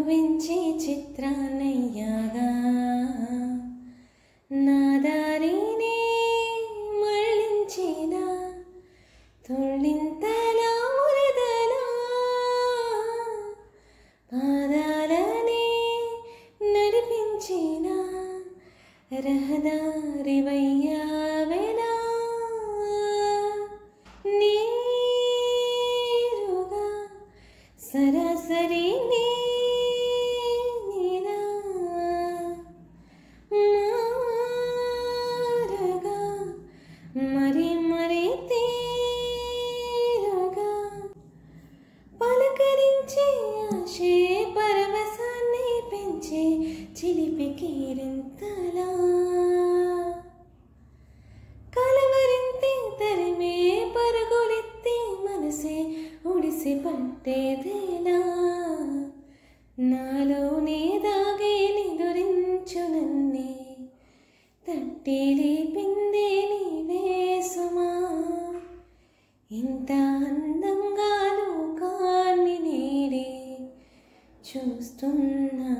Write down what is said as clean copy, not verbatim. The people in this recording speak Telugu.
నవ్వించే చిత్రాన్నయ్యాగా నా దారినే మళ్ళించిన తొళ్ళింతలా మురదలా పాదాలనే నడిపించిన రహదారి వయ్యావెలా నీరుగా సరాసరి నీలా మారగా మరి మరి తీరుగా పలకరించే ఆశే పరవశాన్ని పెంచే చిలిపి కీరింతలా కలవరింతే తరిమే పరుగులెత్తే మనసే ఉడిసి పట్టేదేలా నాలోనే దాగే నిదురించు నన్నే తట్టి లేపిందే నీవే సుమా ఇంత అందంగా లోకాన్ని నేడే చూస్తున్నా.